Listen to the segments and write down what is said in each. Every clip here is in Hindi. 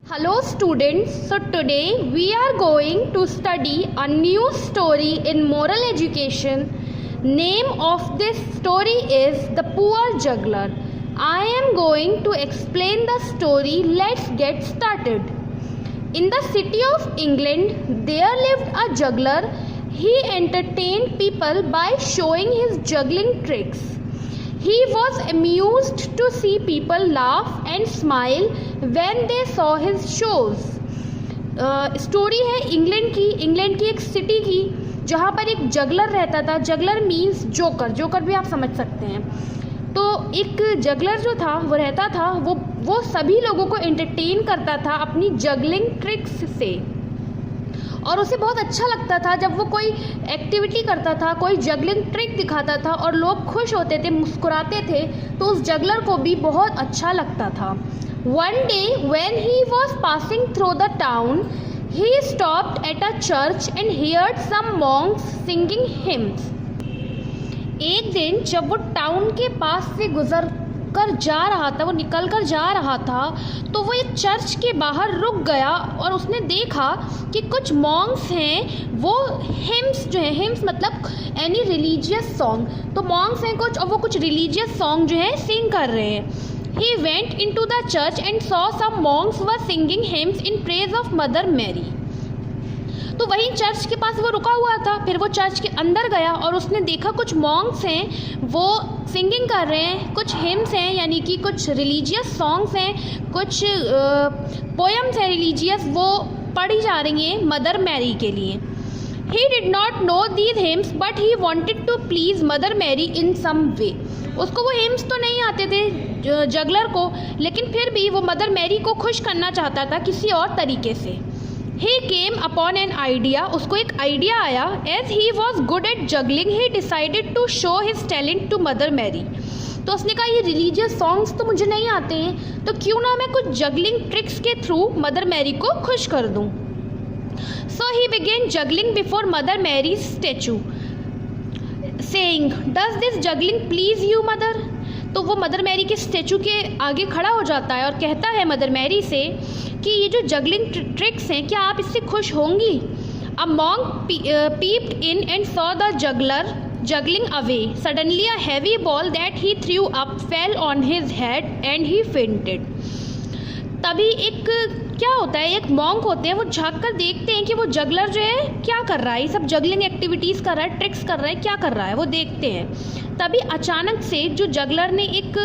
Hello students, so today we are going to study a new story in moral education. Name of this story is The Poor Juggler. I am going to explain the story. Let's get started. In the city of England, there lived a juggler. He entertained people by showing his juggling tricks. He was amused to see people laugh and smile when they saw his shows. Story है इंग्लैंड की एक सिटी की, जहाँ पर एक जगलर रहता था. जगलर मीन्स जोकर भी आप समझ सकते हैं. तो एक जगलर जो था वो रहता था, वो सभी लोगों को एंटरटेन करता था अपनी जगलिंग ट्रिक्स से, और उसे बहुत अच्छा लगता था जब वो कोई एक्टिविटी करता था, कोई जगलिंग ट्रिक दिखाता था और लोग खुश होते थे, मुस्कुराते थे, तो उस जगलर को भी बहुत अच्छा लगता था. One day when he was passing through the town, he stopped at a church and heard some monks singing hymns. एक दिन जब वो टाउन के पास से निकल कर जा रहा था, तो वो एक चर्च के बाहर रुक गया और उसने देखा कि कुछ मॉन्क्स हैं, वो हिम्स जो है, हिम्स मतलब एनी रिलीजियस सॉन्ग, तो मॉन्क्स हैं कुछ, और वो कुछ रिलीजियस सॉन्ग जो है सिंग कर रहे हैं. He went into the church and saw some monks were singing hymns in praise of Mother Mary. तो वहीं चर्च के पास वो रुका हुआ था. फिर वो चर्च के अंदर गया और उसने देखा कुछ मॉन्क्स हैं, वो सिंगिंग कर रहे हैं, कुछ हिम्स हैं यानी कि कुछ रिलीजियस सॉन्ग्स हैं, कुछ पोएम्स हैं रिलीजियस, वो पढ़ी जा रही हैं मदर मैरी के लिए. He did not know these hymns but he wanted to please Mother Mary in some way. उसको वो हिम्स तो नहीं आते थे जगलर को, लेकिन फिर भी वो मदर मैरी को खुश करना चाहता था किसी और तरीके से. He came upon an idea. उसको एक आइडिया आया. As he was good at juggling, he decided to show his talent to Mother Mary. तो उसने कहा ये रिलीजियस सॉन्ग्स तो मुझे नहीं आते हैं, तो क्यों ना मैं कुछ जगलिंग ट्रिक्स के थ्रू मदर मैरी को खुश कर दूं. So he began juggling before Mother Mary's statue, saying, "Does this juggling please you, Mother?" तो वो मदर मैरी के स्टैचू के आगे खड़ा हो जाता है और कहता है मदर मैरी से कि ये जो जगलिंग ट्रिक्स हैं, क्या आप इससे खुश होंगी. A monk peeped in and saw the juggler juggling away. Suddenly a heavy ball that he threw up fell on his head and he fainted. तभी क्या होता है, एक मॉन्क होते हैं, वो झाँक कर देखते हैं कि वो जगलर जो है क्या कर रहा है, ये सब जगलिंग एक्टिविटीज़ कर रहा है, ट्रिक्स कर रहा है, क्या कर रहा है, वो देखते हैं. तभी अचानक से जो जगलर ने एक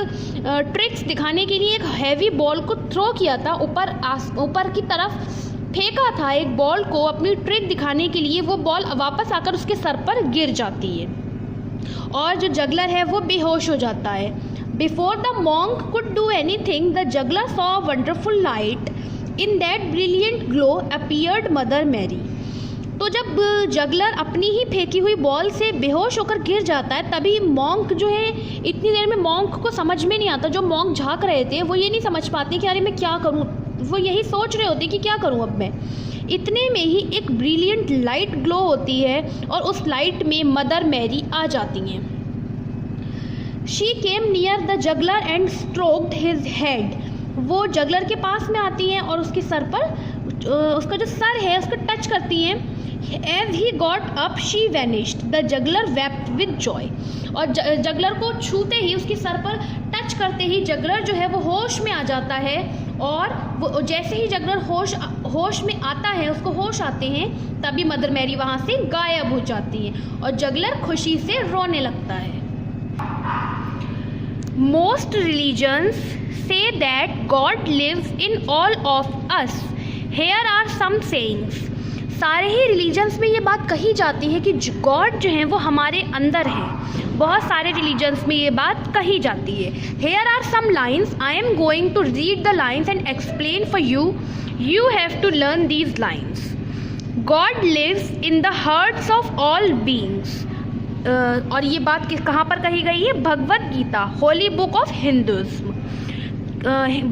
ट्रिक्स दिखाने के लिए एक हैवी बॉल को थ्रो किया था, ऊपर की तरफ फेंका था एक बॉल को अपनी ट्रिक दिखाने के लिए. वो बॉल वापस आकर उसके सर पर गिर जाती है और जो जगलर है वो बेहोश हो जाता है. Before the monk could do anything, the juggler saw a wonderful light. In that brilliant glow appeared Mother Mary. तो जब जगलर अपनी ही फेंकी हुई बॉल से बेहोश होकर गिर जाता है, तभी मॉन्क जो है, इतनी देर में मॉन्क को समझ में नहीं आता, जो मॉन्क झाँक रहे थे वो ये नहीं समझ पाते कि अरे मैं क्या करूँ, वो यही सोच रहे होते कि क्या करूँ अब मैं. इतने में ही एक ब्रिलियंट लाइट ग्लो होती है और उस लाइट में मदर मैरी आ जाती हैं. She came near the juggler and stroked his head. वो जगलर के पास में आती हैं और उसके सर पर, उसका जो सर है उसको टच करती हैं. As he got up, she vanished. The juggler wept with joy. और जगलर को छूते ही, उसके सर पर टच करते ही जगलर जो है वो होश में आ जाता है, और वो जैसे ही जगलर होश में आता है, उसको होश आते हैं, तभी मदर मैरी वहाँ से गायब हो जाती है और जगलर खुशी से रोने लगता है. Most religions say that God lives in all of us. Here are some sayings. सारे ही रिलीजन्स में ये बात कही जाती है कि गॉड जो है वो हमारे अंदर है. बहुत सारे रिलीजन्स में ये बात कही जाती है. Here are some lines. I am going to read the lines and explain for you. You have to learn these lines. God lives in the hearts of all beings. और ये बात कहाँ पर कही गई है? Bhagavad Gita, holy book of Hinduism.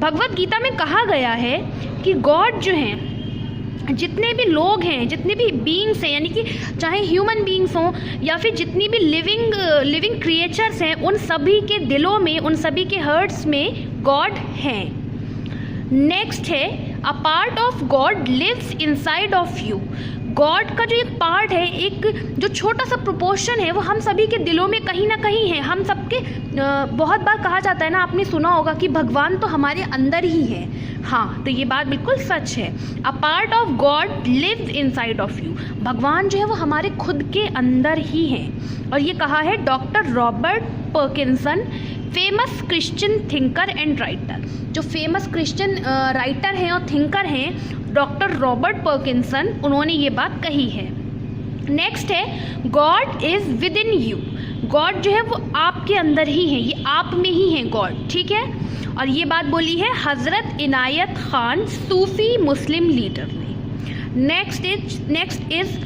Bhagavad Gita में कहा गया है कि गॉड जो हैं, जितने भी लोग हैं, जितने भी बीइंग्स हैं, यानी कि चाहे ह्यूमन बीइंग्स हों या फिर जितनी भी लिविंग क्रिएचर्स हैं, उन सभी के दिलों में, उन सभी के हार्ट्स में गॉड हैं. नेक्स्ट है a part of God lives inside of you. God का जो एक पार्ट है, एक जो छोटा सा प्रोपोर्शन है, वो हम सभी के दिलों में कहीं ना कहीं है। हम सबके बहुत बार कहा जाता है ना, आपने सुना होगा कि भगवान तो हमारे अंदर ही है। हाँ, तो ये बात बिल्कुल सच है। A part of God lives inside of you. भगवान जो है वो हमारे खुद के अंदर ही हैं। और ये कहा है doctor Robert Perkinson, famous Christian thinker and writer. जो फेमस क्रिश्चियन राइटर हैं और थिंकर हैं डॉक्टर रॉबर्ट पर्किंसन, उन्होंने ये बात कही है। नेक्स्ट है God is with in you. God जो है वो आपके अंदर ही है, ये आप में ही है गॉड, ठीक है। और ये बात बोली है हज़रत इनायत खान, सूफी मुस्लिम लीडर ने। Next is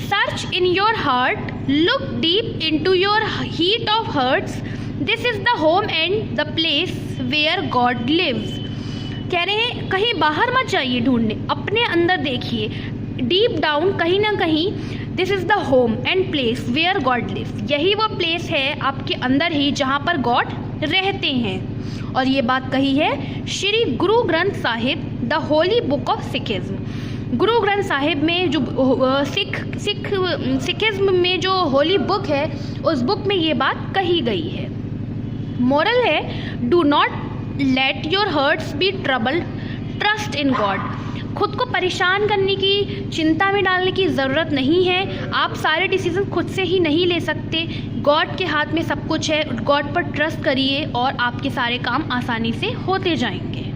search in your heart, look deep into your heat of hearts, this is the home and the place where God lives. कह रहे हैं कहीं बाहर मत जाइए ढूंढने, अपने अंदर देखिए, डीप डाउन कहीं ना कहीं, this is the home and place where God lives. यही वो प्लेस है आपके अंदर ही जहाँ पर गॉड रहते हैं। और ये बात कही है Shri Guru Granth Sahib, the Holi book of Sikhism. Guru Granth Sahib में जो सिखिज्म में जो होली बुक है, उस बुक में ये बात कही गई है। मोरल है do not let your hearts be trouble, trust in God. खुद को परेशान करने की, चिंता में डालने की ज़रूरत नहीं है। आप सारे डिसीजन खुद से ही नहीं ले सकते, गॉड के हाथ में सब कुछ है। गॉड पर ट्रस्ट करिए और आपके सारे काम आसानी से होते जाएंगे।